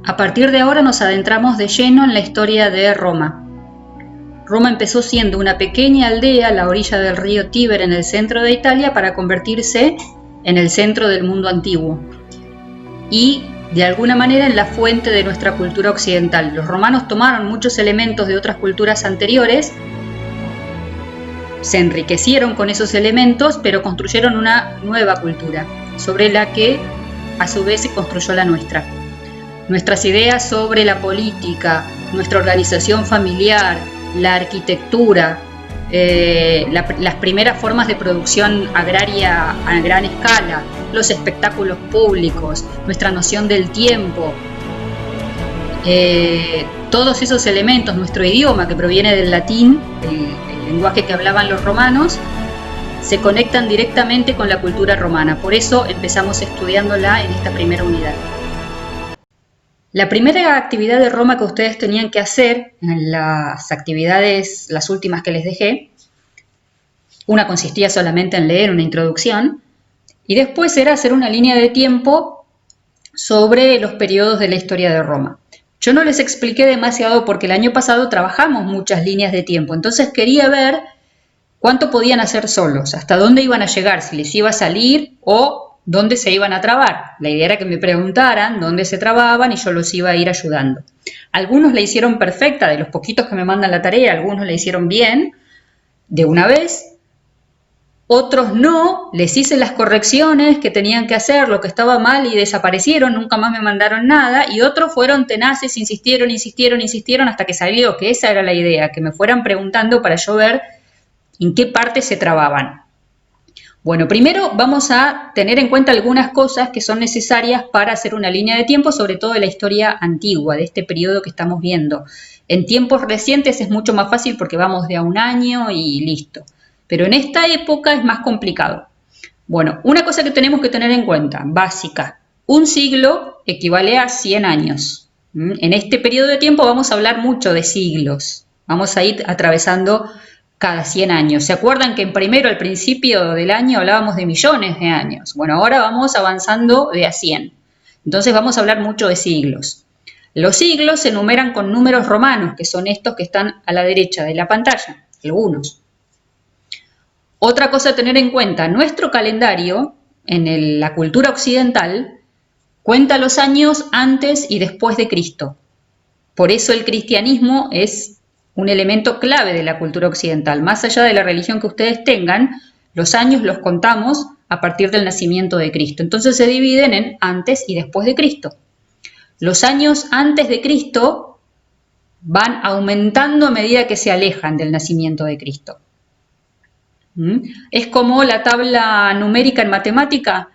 A partir de ahora nos adentramos de lleno en la historia de Roma. Roma empezó siendo una pequeña aldea a la orilla del río Tíber en el centro de Italia para convertirse en el centro del mundo antiguo y, de alguna manera, en la fuente de nuestra cultura occidental. Los romanos tomaron muchos elementos de otras culturas anteriores, se enriquecieron con esos elementos, pero construyeron una nueva cultura, sobre la que a su vez se construyó la nuestra. Nuestras ideas sobre la política, nuestra organización familiar, la arquitectura, las primeras formas de producción agraria a gran escala, los espectáculos públicos, nuestra noción del tiempo, todos esos elementos, nuestro idioma que proviene del latín, el lenguaje que hablaban los romanos, se conectan directamente con la cultura romana. Por eso empezamos estudiándola en esta primera unidad. La primera actividad de Roma que ustedes tenían que hacer, en las actividades, las últimas que les dejé, una consistía solamente en leer una introducción y después era hacer una línea de tiempo sobre los periodos de la historia de Roma. Yo no les expliqué demasiado porque el año pasado trabajamos muchas líneas de tiempo, entonces quería ver cuánto podían hacer solos, hasta dónde iban a llegar, si les iba a salir o dónde se iban a trabar. La idea era que me preguntaran dónde se trababan y yo los iba a ir ayudando. Algunos la hicieron perfecta, de los poquitos que me mandan la tarea, algunos la hicieron bien, de una vez. Otros no, les hice las correcciones que tenían que hacer, lo que estaba mal y desaparecieron, nunca más me mandaron nada. Y otros fueron tenaces, insistieron hasta que salió, que esa era la idea, que me fueran preguntando para yo ver en qué parte se trababan. Bueno, primero vamos a tener en cuenta algunas cosas que son necesarias para hacer una línea de tiempo, sobre todo de la historia antigua, de este periodo que estamos viendo. En tiempos recientes es mucho más fácil porque vamos de a un año y listo. Pero en esta época es más complicado. Bueno, una cosa que tenemos que tener en cuenta, básica. Un siglo equivale a 100 años. En este periodo de tiempo vamos a hablar mucho de siglos. Vamos a ir atravesando cada 100 años. ¿Se acuerdan que al principio del año hablábamos de millones de años? Bueno, ahora vamos avanzando de a 100. Entonces vamos a hablar mucho de siglos. Los siglos se enumeran con números romanos, que son estos que están a la derecha de la pantalla, algunos. Otra cosa a tener en cuenta, nuestro calendario, en la cultura occidental, cuenta los años antes y después de Cristo. Por eso el cristianismo es un elemento clave de la cultura occidental. Más allá de la religión que ustedes tengan, los años los contamos a partir del nacimiento de Cristo. Entonces se dividen en antes y después de Cristo. Los años antes de Cristo van aumentando a medida que se alejan del nacimiento de Cristo. Es como la tabla numérica en matemática,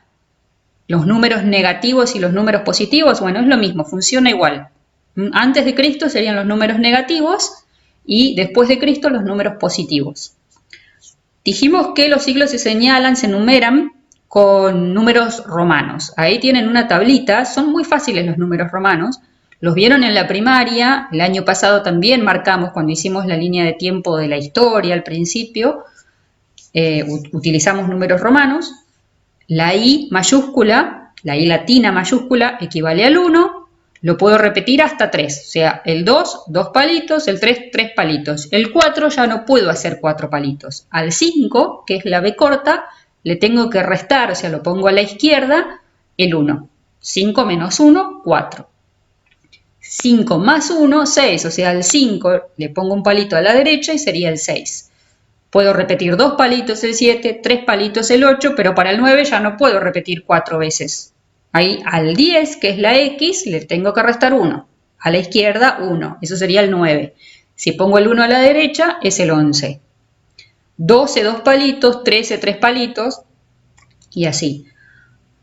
los números negativos y los números positivos. Bueno, es lo mismo, funciona igual. Antes de Cristo serían los números negativos y después de Cristo los números positivos. Dijimos que los siglos se numeran con números romanos. Ahí tienen una tablita, son muy fáciles los números romanos. Los vieron en la primaria, el año pasado también marcamos cuando hicimos la línea de tiempo de la historia al principio. Utilizamos números romanos. La I mayúscula, la I latina mayúscula equivale al 1. Lo puedo repetir hasta 3, o sea, el 2, 2 palitos, el 3, 3 palitos. El 4 ya no puedo hacer 4 palitos. Al 5, que es la B corta, le tengo que restar, o sea, lo pongo a la izquierda, el 1. 5 menos 1, 4. 5 más 1, 6, o sea, al 5 le pongo un palito a la derecha y sería el 6. Puedo repetir 2 palitos el 7, 3 palitos el 8, pero para el 9 ya no puedo repetir 4 veces. Ahí al 10, que es la X, le tengo que restar 1. A la izquierda, 1. Eso sería el 9. Si pongo el 1 a la derecha, es el 11. 12, 2 palitos, 13, 3 palitos, y así.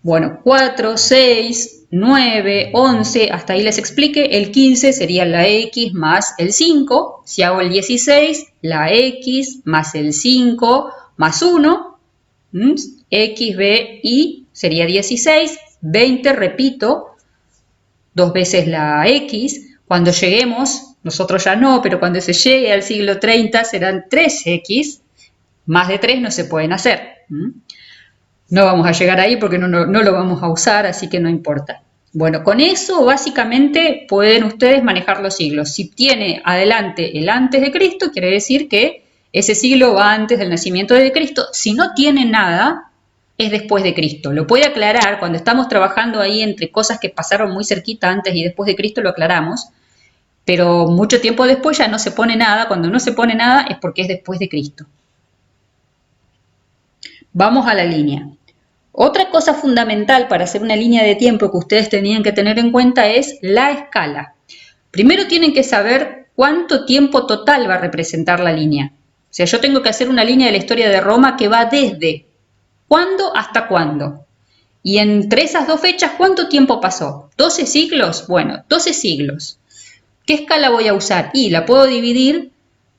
Bueno, 4, 6, 9, 11, hasta ahí les expliqué. El 15 sería la X más el 5. Si hago el 16, la X más el 5 más 1. X, B, Y sería 16. 20, repito, 2 veces la X. Cuando lleguemos, nosotros ya no, pero cuando se llegue al siglo 30 serán 3X. Más de 3 no se pueden hacer. No vamos a llegar ahí porque no lo vamos a usar, así que no importa. Bueno, con eso básicamente pueden ustedes manejar los siglos. Si tiene adelante el antes de Cristo, quiere decir que ese siglo va antes del nacimiento de Cristo. Si no tiene nada, es después de Cristo. Lo puede aclarar cuando estamos trabajando ahí entre cosas que pasaron muy cerquita antes y después de Cristo, lo aclaramos. Pero mucho tiempo después ya no se pone nada. Cuando no se pone nada es porque es después de Cristo. Vamos a la línea. Otra cosa fundamental para hacer una línea de tiempo que ustedes tenían que tener en cuenta es la escala. Primero tienen que saber cuánto tiempo total va a representar la línea. O sea, yo tengo que hacer una línea de la historia de Roma que va desde cuándo hasta cuándo. Y entre esas dos fechas, ¿cuánto tiempo pasó? ¿12 siglos? Bueno, 12 siglos. ¿Qué escala voy a usar? Y la puedo dividir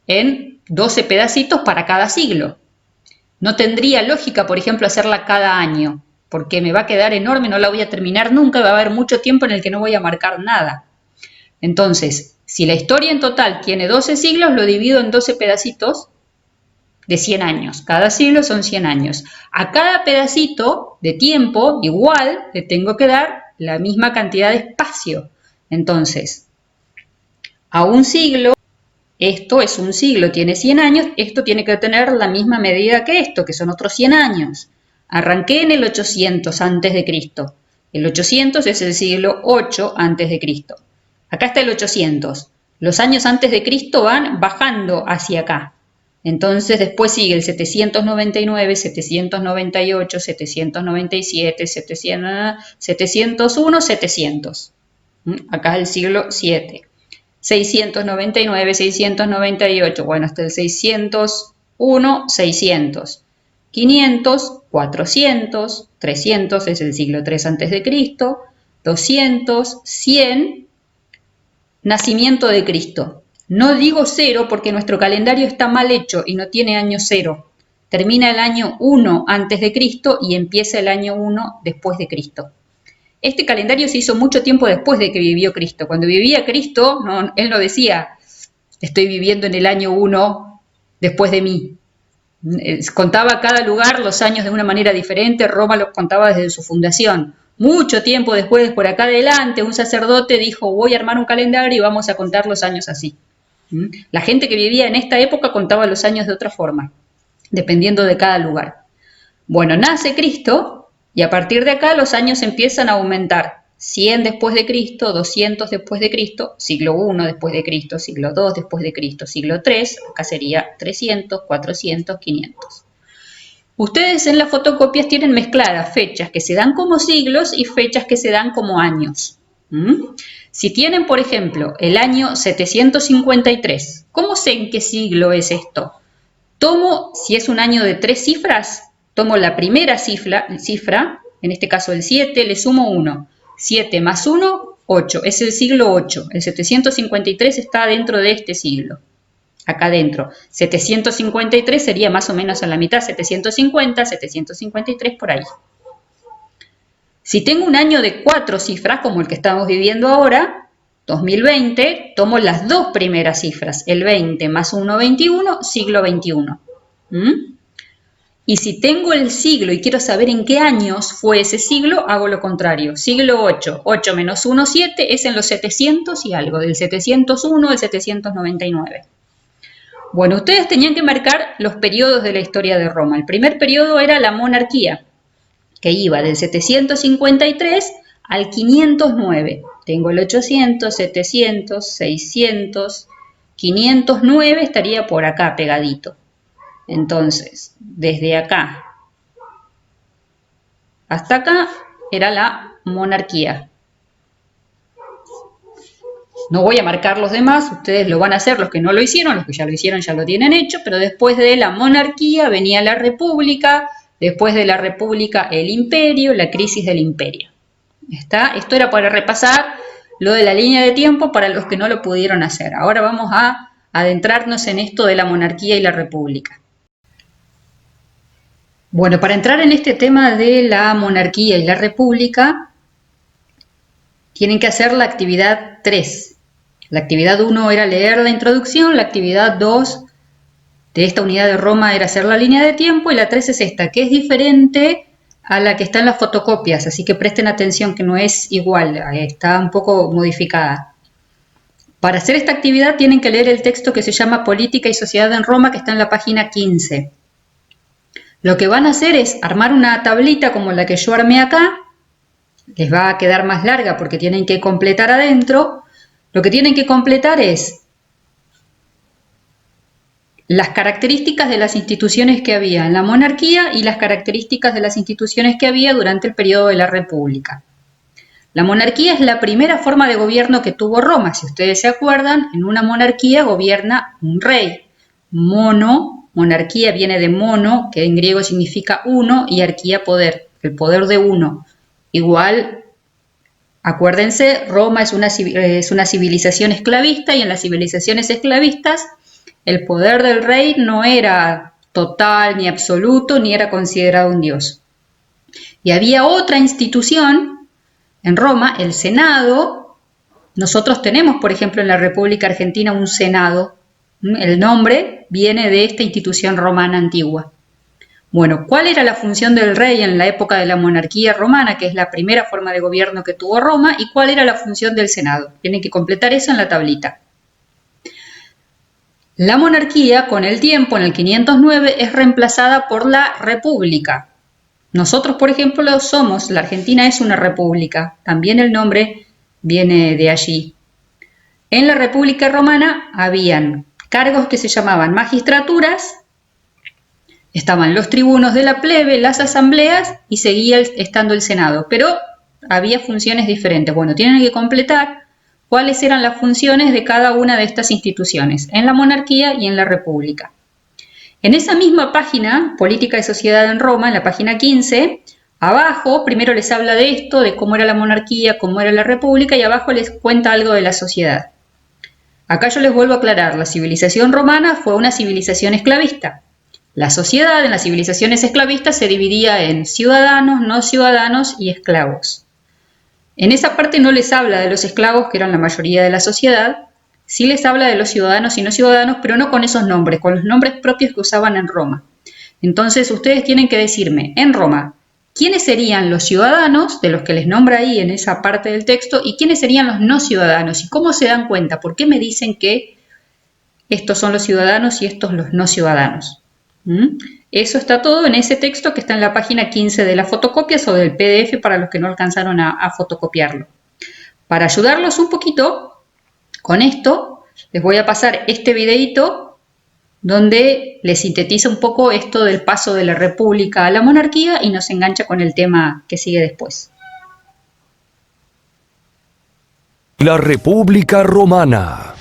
en 12 pedacitos para cada siglo. No tendría lógica, por ejemplo, hacerla cada año, porque me va a quedar enorme, no la voy a terminar nunca, va a haber mucho tiempo en el que no voy a marcar nada. Entonces, si la historia en total tiene 12 siglos, lo divido en 12 pedacitos de 100 años. Cada siglo son 100 años. A cada pedacito de tiempo, igual, le tengo que dar la misma cantidad de espacio. Entonces, a un siglo, esto es un siglo, tiene 100 años, esto tiene que tener la misma medida que esto, que son otros 100 años. Arranqué en el 800 antes de Cristo. El 800 es el siglo 8 antes de Cristo. Acá está el 800. Los años antes de Cristo van bajando hacia acá. Entonces después sigue el 799, 798, 797, 701, 700. Acá es el siglo 7. 699, 698, bueno, hasta el 601, 600. 500, 400, 300 es el siglo 3 antes de Cristo, 200, 100, nacimiento de Cristo. No digo 0 porque nuestro calendario está mal hecho y no tiene año 0. Termina el año 1 antes de Cristo y empieza el año 1 después de Cristo. Este calendario se hizo mucho tiempo después de que vivió Cristo. Cuando vivía Cristo, no, él no decía, estoy viviendo en el año 1 después de mí. Contaba cada lugar los años de una manera diferente, Roma los contaba desde su fundación. Mucho tiempo después, por acá adelante, un sacerdote dijo, voy a armar un calendario y vamos a contar los años así. La gente que vivía en esta época contaba los años de otra forma, dependiendo de cada lugar. Bueno, nace Cristo. Y a partir de acá los años empiezan a aumentar. 100 después de Cristo, 200 después de Cristo, siglo I después de Cristo, siglo II después de Cristo, siglo III, acá sería 300, 400, 500. Ustedes en las fotocopias tienen mezcladas fechas que se dan como siglos y fechas que se dan como años. Si tienen, por ejemplo, el año 753, ¿cómo sé en qué siglo es esto? Tomo, si es un año de 3 cifras, tomo la primera cifra, en este caso el 7, le sumo 1. 7 más 1, 8. Es el siglo 8. El 753 está dentro de este siglo. Acá adentro. 753 sería más o menos a la mitad. 750, 753, por ahí. Si tengo un año de 4 cifras, como el que estamos viviendo ahora, 2020, tomo las dos primeras cifras. El 20 más 1, 21, siglo 21. Y si tengo el siglo y quiero saber en qué años fue ese siglo, hago lo contrario. Siglo 8, 8 menos 1, 7, es en los 700 y algo, del 701 al 799. Bueno, ustedes tenían que marcar los periodos de la historia de Roma. El primer periodo era la monarquía, que iba del 753 al 509. Tengo el 800, 700, 600, 509 estaría por acá pegadito. Entonces, desde acá hasta acá era la monarquía. No voy a marcar los demás, ustedes lo van a hacer, los que no lo hicieron, los que ya lo hicieron ya lo tienen hecho, pero después de la monarquía venía la república, después de la república el imperio, la crisis del imperio. ¿Está? Esto era para repasar lo de la línea de tiempo para los que no lo pudieron hacer. Ahora vamos a adentrarnos en esto de la monarquía y la república. Bueno, para entrar en este tema de la monarquía y la república, tienen que hacer la actividad 3. La actividad 1 era leer la introducción, la actividad 2 de esta unidad de Roma era hacer la línea de tiempo y la 3 es esta, que es diferente a la que está en las fotocopias, así que presten atención que no es igual, está un poco modificada. Para hacer esta actividad tienen que leer el texto que se llama Política y Sociedad en Roma, que está en la página 15. Lo que van a hacer es armar una tablita como la que yo armé acá. Les va a quedar más larga porque tienen que completar adentro. Lo que tienen que completar es las características de las instituciones que había en la monarquía y las características de las instituciones que había durante el periodo de la República. La monarquía es la primera forma de gobierno que tuvo Roma. Si ustedes se acuerdan, en una monarquía gobierna un rey. Monarquía viene de mono, que en griego significa uno, y arquía poder, el poder de uno. Igual, acuérdense, Roma es una civilización esclavista y en las civilizaciones esclavistas el poder del rey no era total ni absoluto, ni era considerado un dios. Y había otra institución en Roma, el Senado. Nosotros tenemos, por ejemplo, en la República Argentina un Senado. El nombre viene de esta institución romana antigua. Bueno, ¿cuál era la función del rey en la época de la monarquía romana, que es la primera forma de gobierno que tuvo Roma, y cuál era la función del Senado? Tienen que completar eso en la tablita. La monarquía, con el tiempo, en el 509, es reemplazada por la república. Nosotros, por ejemplo, la Argentina es una república, también el nombre viene de allí. En la República Romana habían cargos que se llamaban magistraturas, estaban los tribunos de la plebe, las asambleas y seguía estando el Senado, pero había funciones diferentes. Bueno, tienen que completar cuáles eran las funciones de cada una de estas instituciones, en la monarquía y en la república. En esa misma página, Política y Sociedad en Roma, en la página 15, abajo primero les habla de esto, de cómo era la monarquía, cómo era la república, y abajo les cuenta algo de la sociedad. Acá yo les vuelvo a aclarar, la civilización romana fue una civilización esclavista. La sociedad en las civilizaciones esclavistas se dividía en ciudadanos, no ciudadanos y esclavos. En esa parte no les habla de los esclavos, que eran la mayoría de la sociedad. Sí les habla de los ciudadanos y no ciudadanos, pero no con esos nombres, con los nombres propios que usaban en Roma. Entonces ustedes tienen que decirme, en Roma, ¿quiénes serían los ciudadanos, de los que les nombra ahí en esa parte del texto, y quiénes serían los no ciudadanos? ¿Y cómo se dan cuenta? ¿Por qué me dicen que estos son los ciudadanos y estos los no ciudadanos? Eso está todo en ese texto que está en la página 15 de las fotocopias o del PDF para los que no alcanzaron a fotocopiarlo. Para ayudarlos un poquito con esto, les voy a pasar este videito donde les sintetiza un poco esto del paso de la república a la monarquía y nos engancha con el tema que sigue después. La República Romana.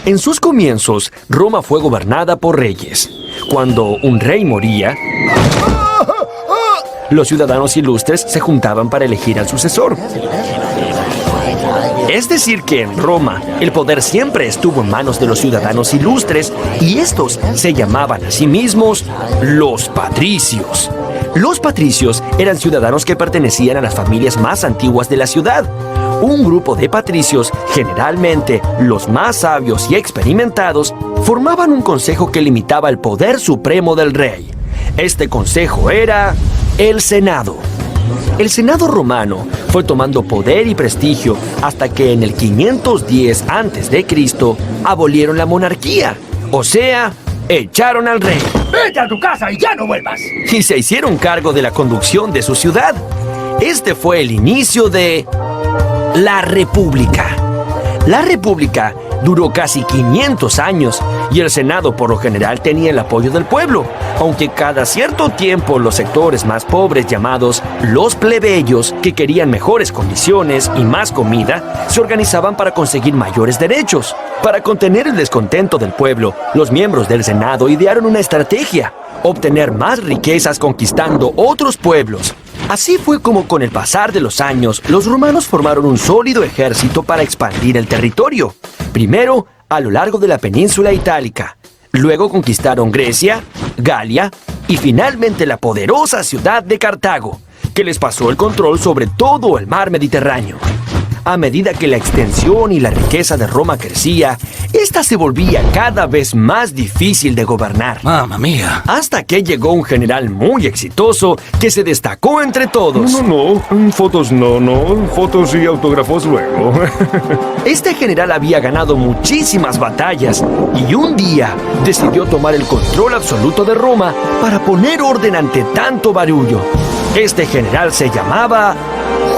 En sus comienzos, Roma fue gobernada por reyes. Cuando un rey moría, los ciudadanos ilustres se juntaban para elegir al sucesor. Es decir que en Roma, el poder siempre estuvo en manos de los ciudadanos ilustres y estos se llamaban a sí mismos los patricios. Los patricios eran ciudadanos que pertenecían a las familias más antiguas de la ciudad. Un grupo de patricios, generalmente los más sabios y experimentados, formaban un consejo que limitaba el poder supremo del rey. Este consejo era el Senado. El Senado romano fue tomando poder y prestigio hasta que en el 510 a.C. abolieron la monarquía, o sea, echaron al rey. ¡Vete a tu casa y ya no vuelvas! Y se hicieron cargo de la conducción de su ciudad. Este fue el inicio de la República. La República duró casi 500 años y el Senado por lo general tenía el apoyo del pueblo, aunque cada cierto tiempo los sectores más pobres llamados los plebeyos, que querían mejores condiciones y más comida, se organizaban para conseguir mayores derechos. Para contener el descontento del pueblo, los miembros del Senado idearon una estrategia: obtener más riquezas conquistando otros pueblos. Así fue como con el pasar de los años, los romanos formaron un sólido ejército para expandir el territorio. Primero, a lo largo de la península itálica. Luego conquistaron Grecia, Galia y finalmente la poderosa ciudad de Cartago, que les pasó el control sobre todo el mar Mediterráneo. A medida que la extensión y la riqueza de Roma crecía, esta se volvía cada vez más difícil de gobernar. ¡Mamma mía! Hasta que llegó un general muy exitoso que se destacó entre todos. No, fotos no, fotos y autógrafos luego. Este general había ganado muchísimas batallas y un día decidió tomar el control absoluto de Roma para poner orden ante tanto barullo. Este general se llamaba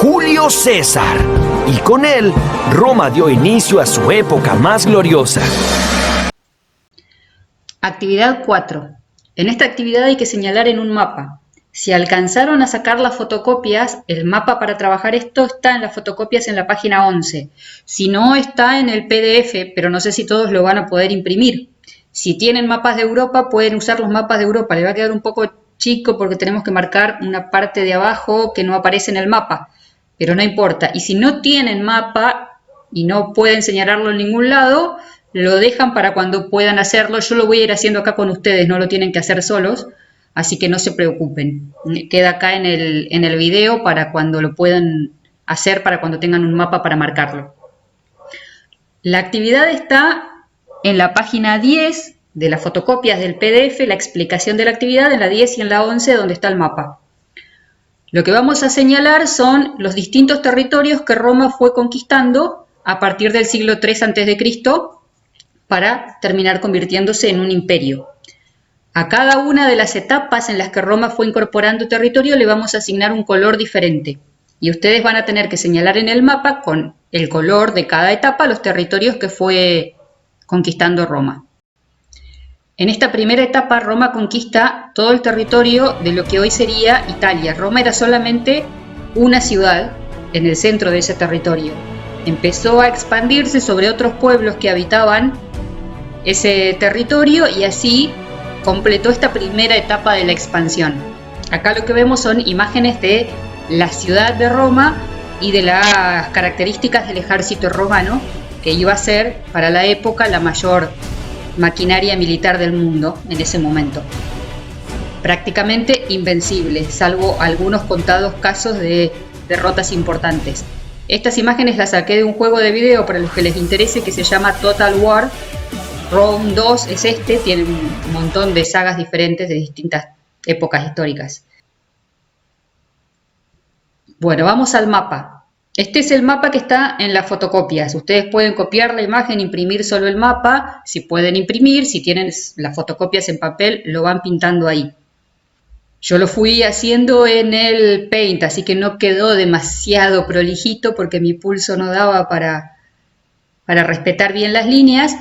Julio César y con él Roma dio inicio a su época más gloriosa. Actividad 4. En esta actividad hay que señalar en un mapa. Si alcanzaron a sacar las fotocopias, el mapa para trabajar esto está en las fotocopias en la página 11. Si no, está en el PDF, pero no sé si todos lo van a poder imprimir. Si tienen mapas de Europa, pueden usar los mapas de Europa. Le va a quedar un poco chico porque tenemos que marcar una parte de abajo que no aparece en el mapa, pero no importa. Y si no tienen mapa y no pueden señalarlo en ningún lado, lo dejan para cuando puedan hacerlo. Yo lo voy a ir haciendo acá con ustedes, no lo tienen que hacer solos. Así que no se preocupen, queda acá en el video para cuando lo puedan hacer, para cuando tengan un mapa para marcarlo. La actividad está en la página 10 de las fotocopias del PDF, la explicación de la actividad en la 10 y en la 11 donde está el mapa. Lo que vamos a señalar son los distintos territorios que Roma fue conquistando a partir del siglo III a.C. para terminar convirtiéndose en un imperio. A cada una de las etapas en las que Roma fue incorporando territorio le vamos a asignar un color diferente. Y ustedes van a tener que señalar en el mapa con el color de cada etapa los territorios que fue conquistando Roma. En esta primera etapa Roma conquista todo el territorio de lo que hoy sería Italia. Roma era solamente una ciudad en el centro de ese territorio. Empezó a expandirse sobre otros pueblos que habitaban ese territorio y así completó esta primera etapa de la expansión. Acá lo que vemos son imágenes de la ciudad de Roma y de las características del ejército romano, que iba a ser para la época la mayor maquinaria militar del mundo en ese momento. Prácticamente invencible, salvo algunos contados casos de derrotas importantes. Estas imágenes las saqué de un juego de video para los que les interese que se llama Total War. Rome 2 es tiene un montón de sagas diferentes de distintas épocas históricas. Bueno, vamos al mapa. Este es el mapa que está en las fotocopias. Ustedes pueden copiar la imagen, imprimir solo el mapa. Si pueden imprimir, si tienen las fotocopias en papel, lo van pintando ahí. Yo lo fui haciendo en el Paint, así que no quedó demasiado prolijito porque mi pulso no daba para respetar bien las líneas.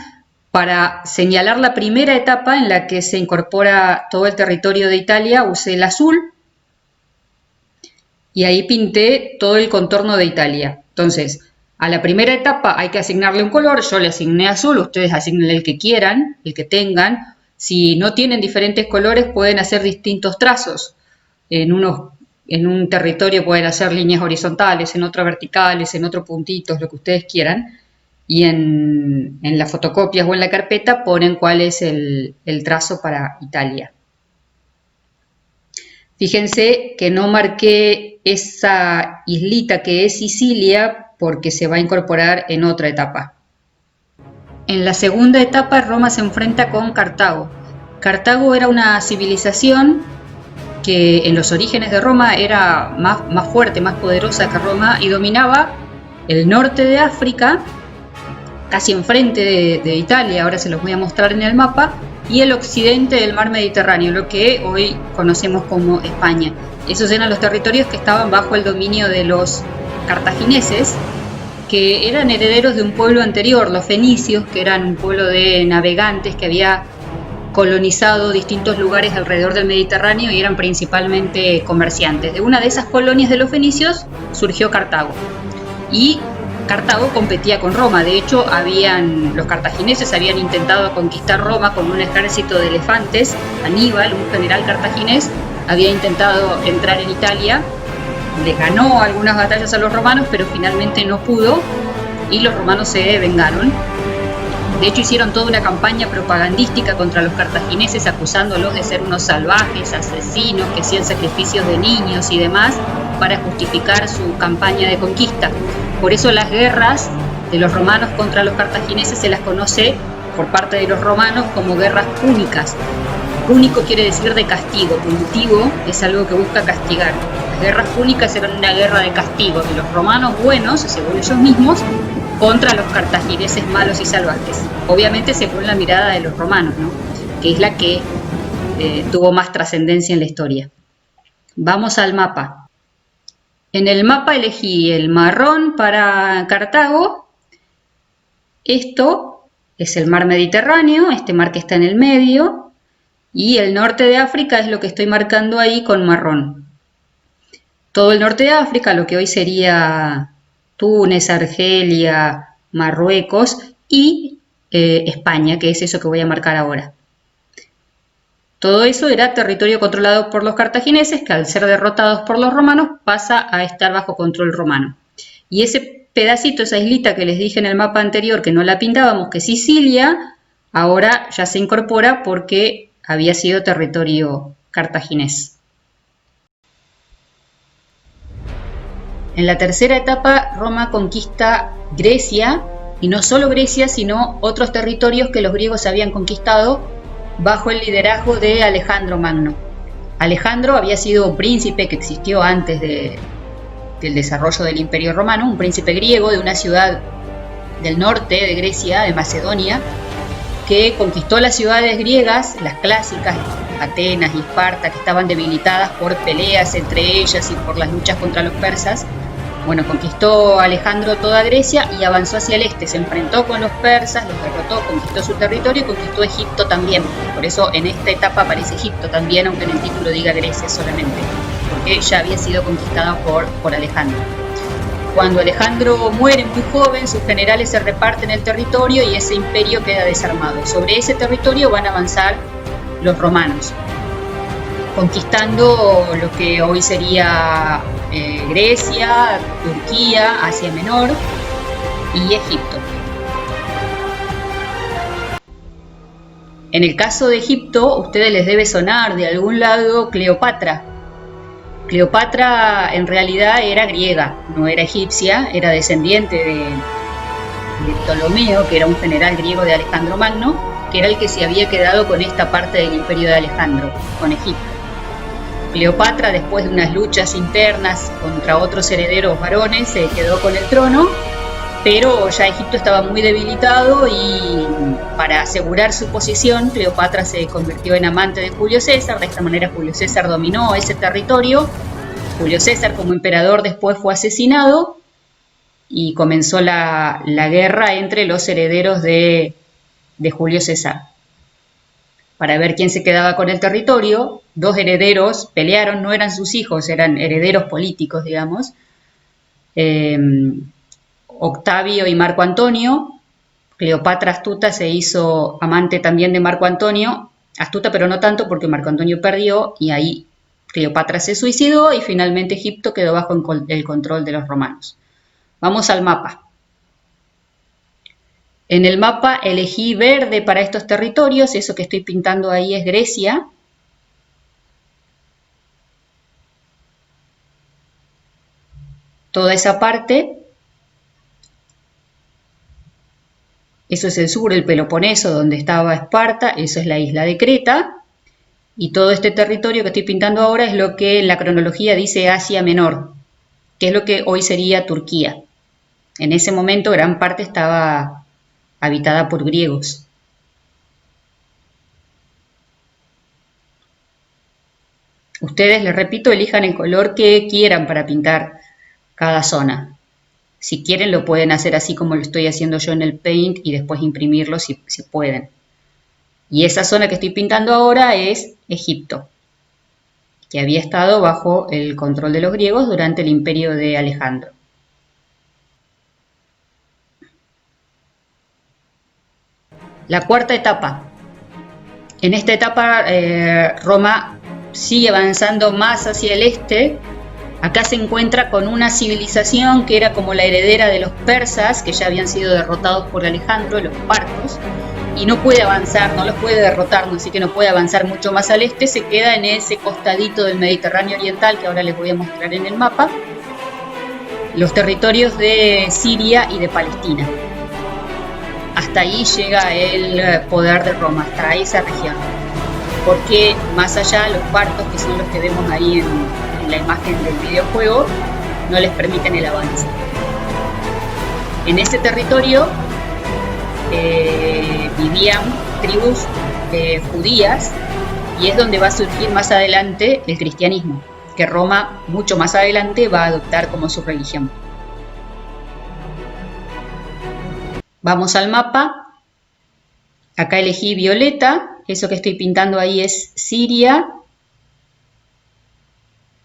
Para señalar la primera etapa en la que se incorpora todo el territorio de Italia, usé el azul y ahí pinté todo el contorno de Italia. Entonces, a la primera etapa hay que asignarle un color, yo le asigné azul, ustedes asignen el que quieran, el que tengan. Si no tienen diferentes colores, pueden hacer distintos trazos. En un territorio pueden hacer líneas horizontales, en otro verticales, en otro puntitos, lo que ustedes quieran. Y en las fotocopias o en la carpeta ponen cuál es el trazo para Italia. Fíjense que no marqué esa islita que es Sicilia porque se va a incorporar en otra etapa. En la segunda etapa Roma se enfrenta con Cartago. Cartago era una civilización que en los orígenes de Roma era más fuerte, más poderosa que Roma y dominaba el norte de África, casi enfrente de Italia, ahora se los voy a mostrar en el mapa, y el occidente del mar Mediterráneo, lo que hoy conocemos como España. Esos eran los territorios que estaban bajo el dominio de los cartagineses, que eran herederos de un pueblo anterior, los fenicios, que eran un pueblo de navegantes que había colonizado distintos lugares alrededor del Mediterráneo y eran principalmente comerciantes. De una de esas colonias de los fenicios surgió Cartago. Y Cartago competía con Roma. De hecho, los cartagineses habían intentado conquistar Roma con un ejército de elefantes. Aníbal, un general cartaginés, había intentado entrar en Italia. Le ganó algunas batallas a los romanos, pero finalmente no pudo y los romanos se vengaron. De hecho, hicieron toda una campaña propagandística contra los cartagineses, acusándolos de ser unos salvajes, asesinos, que hacían sacrificios de niños y demás para justificar su campaña de conquista. Por eso las guerras de los romanos contra los cartagineses se las conoce por parte de los romanos como guerras púnicas. Púnico quiere decir de castigo, punitivo es algo que busca castigar. Las guerras púnicas eran una guerra de castigo de los romanos buenos, según ellos mismos, contra los cartagineses malos y salvajes. Obviamente según la mirada de los romanos, ¿no? Que es la que tuvo más trascendencia en la historia. Vamos al mapa. En el mapa elegí el marrón para Cartago. Esto es el mar Mediterráneo, este mar que está en el medio, y el norte de África es lo que estoy marcando ahí con marrón. Todo el norte de África, lo que hoy sería Túnez, Argelia, Marruecos y España, que es eso que voy a marcar ahora. Todo eso era territorio controlado por los cartagineses, que al ser derrotados por los romanos pasa a estar bajo control romano. Y ese pedacito, esa islita que les dije en el mapa anterior que no la pintábamos, que es Sicilia, ahora ya se incorpora porque había sido territorio cartaginés. En la tercera etapa, Roma conquista Grecia, y no solo Grecia, sino otros territorios que los griegos habían conquistado bajo el liderazgo de Alejandro Magno. Alejandro había sido un príncipe que existió antes del desarrollo del Imperio Romano, un príncipe griego de una ciudad del norte de Grecia, de Macedonia, que conquistó las ciudades griegas, las clásicas, Atenas y Esparta, que estaban debilitadas por peleas entre ellas y por las luchas contra los persas. Bueno, conquistó Alejandro toda Grecia y avanzó hacia el este, se enfrentó con los persas, los derrotó, conquistó su territorio y conquistó Egipto también. Por eso en esta etapa aparece Egipto también, aunque en el título diga Grecia solamente, porque ya había sido conquistada por Alejandro. Cuando Alejandro muere muy joven, sus generales se reparten el territorio y ese imperio queda desarmado. Sobre ese territorio van a avanzar los romanos, conquistando lo que hoy sería Grecia, Turquía, Asia Menor y Egipto. En el caso de Egipto, a ustedes les debe sonar de algún lado Cleopatra. Cleopatra en realidad era griega, no era egipcia, era descendiente de Ptolomeo, que era un general griego de Alejandro Magno, que era el que se había quedado con esta parte del imperio de Alejandro, con Egipto. Cleopatra, después de unas luchas internas contra otros herederos varones, se quedó con el trono, pero ya Egipto estaba muy debilitado y para asegurar su posición, Cleopatra se convirtió en amante de Julio César. De esta manera Julio César dominó ese territorio. Julio César como emperador después fue asesinado y comenzó la guerra entre los herederos de Julio César. Para ver quién se quedaba con el territorio, dos herederos pelearon, no eran sus hijos, eran herederos políticos, digamos. Octavio y Marco Antonio. Cleopatra astuta se hizo amante también de Marco Antonio, astuta pero no tanto porque Marco Antonio perdió y ahí Cleopatra se suicidó y finalmente Egipto quedó bajo el control de los romanos. Vamos al mapa. En el mapa elegí verde para estos territorios, eso que estoy pintando ahí es Grecia. Toda esa parte. Eso es el sur, el Peloponeso, donde estaba Esparta, eso es la isla de Creta. Y todo este territorio que estoy pintando ahora es lo que en la cronología dice Asia Menor, que es lo que hoy sería Turquía. En ese momento gran parte estaba habitada por griegos. Ustedes, les repito, elijan el color que quieran para pintar cada zona. Si quieren lo pueden hacer así como lo estoy haciendo yo en el Paint y después imprimirlo si pueden. Y esa zona que estoy pintando ahora es Egipto, que había estado bajo el control de los griegos durante el imperio de Alejandro. La cuarta etapa. En esta etapa Roma sigue avanzando más hacia el este. Acá se encuentra con una civilización que era como la heredera de los persas, que ya habían sido derrotados por Alejandro, los partos, y no puede avanzar, no los puede derrotar, así que no puede avanzar mucho más al este, se queda en ese costadito del Mediterráneo oriental que ahora les voy a mostrar en el mapa. los territorios de Siria y de Palestina. Hasta ahí llega el poder de Roma, hasta esa región. Porque más allá, los partos, que son los que vemos ahí en la imagen del videojuego, no les permiten el avance. En ese territorio vivían tribus judías, y es donde va a surgir más adelante el cristianismo, que Roma mucho más adelante va a adoptar como su religión. Vamos al mapa. Acá elegí violeta. Eso que estoy pintando ahí es Siria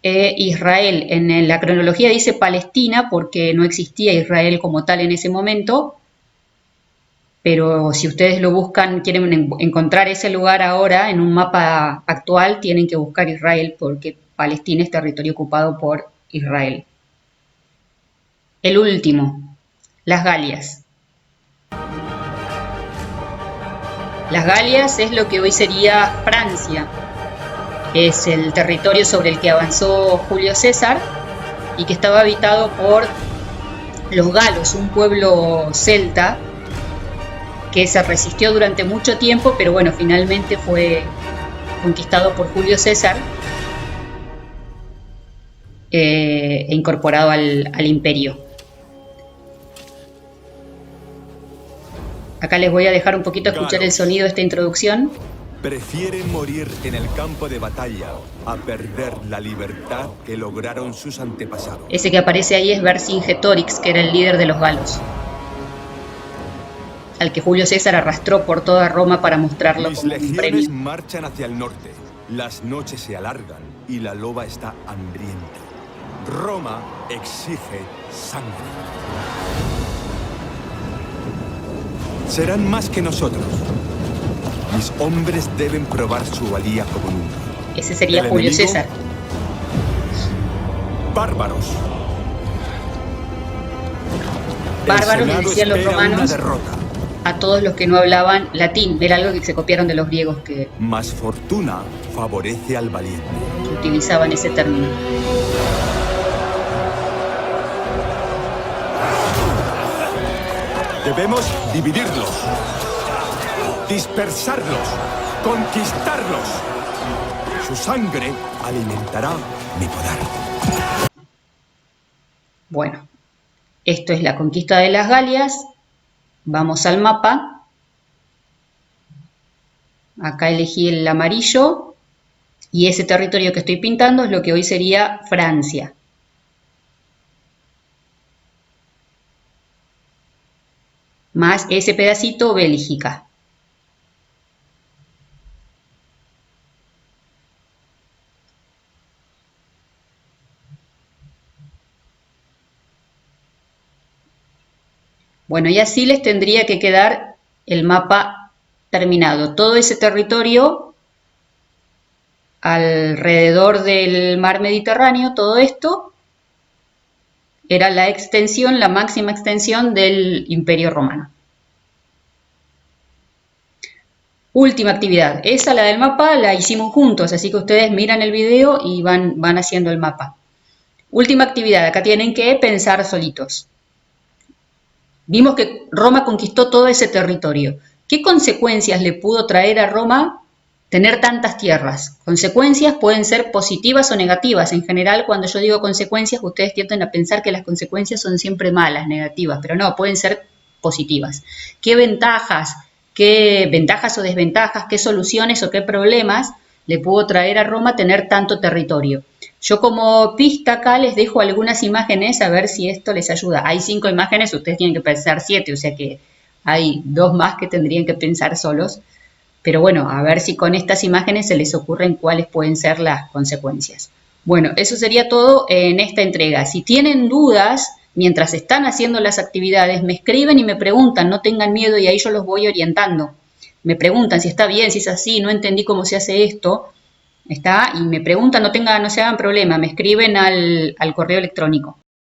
e Israel. En la cronología dice Palestina porque no existía Israel como tal en ese momento. Pero si ustedes lo buscan, quieren encontrar ese lugar ahora en un mapa actual, tienen que buscar Israel porque Palestina es territorio ocupado por Israel. El último, las Galias. Las Galias es lo que hoy sería Francia. Es el territorio sobre el que avanzó Julio César y que estaba habitado por los galos, un pueblo celta que se resistió durante mucho tiempo, pero bueno, finalmente fue conquistado por Julio César e incorporado al imperio. Acá les voy a dejar un poquito escuchar el sonido de esta introducción. Prefieren morir en el campo de batalla a perder la libertad que lograron sus antepasados. Ese que aparece ahí es Vercingetorix, que era el líder de los galos, al que Julio César arrastró por toda Roma para mostrarlo como un premio. Mis legiones marchan hacia el norte. Las noches se alargan y la loba está hambrienta. Roma exige sangre. Serán más que nosotros. Mis hombres deben probar su valía como nunca. Ese sería Julio César. Bárbaros. Bárbaros, les decían los romanos a todos los que no hablaban latín. Era algo que se copiaron de los griegos, que más fortuna favorece al valiente. Utilizaban ese término. Debemos dividirlos, dispersarlos, conquistarlos. Su sangre alimentará mi poder. Bueno, esto es la conquista de las Galias. Vamos al mapa. Acá elegí el amarillo. Y ese territorio que estoy pintando es lo que hoy sería Francia. Más ese pedacito Bélgica. Bueno, y así les tendría que quedar el mapa terminado. Todo ese territorio alrededor del mar Mediterráneo, todo esto era la extensión, la máxima extensión del Imperio Romano. Última actividad. Esa, la del mapa, la hicimos juntos, así que ustedes miran el video y van haciendo el mapa. Última actividad. Acá tienen que pensar solitos. Vimos que Roma conquistó todo ese territorio. ¿Qué consecuencias le pudo traer a Roma tener tantas tierras? Consecuencias pueden ser positivas o negativas. En general, cuando yo digo consecuencias, ustedes tienden a pensar que las consecuencias son siempre malas, negativas, pero no, pueden ser positivas. ¿Qué ventajas o desventajas, qué soluciones o qué problemas le pudo traer a Roma tener tanto territorio? Yo como pista acá les dejo algunas imágenes a ver si esto les ayuda. Hay 5 imágenes, ustedes tienen que pensar 7, o sea que hay 2 más que tendrían que pensar solos. Pero bueno, a ver si con estas imágenes se les ocurren cuáles pueden ser las consecuencias. Bueno, eso sería todo en esta entrega. Si tienen dudas, mientras están haciendo las actividades, me escriben y me preguntan, no tengan miedo y ahí yo los voy orientando. Me preguntan si está bien, si es así, no entendí cómo se hace esto. ¿Está? Y me preguntan, no se hagan problema, me escriben al correo electrónico.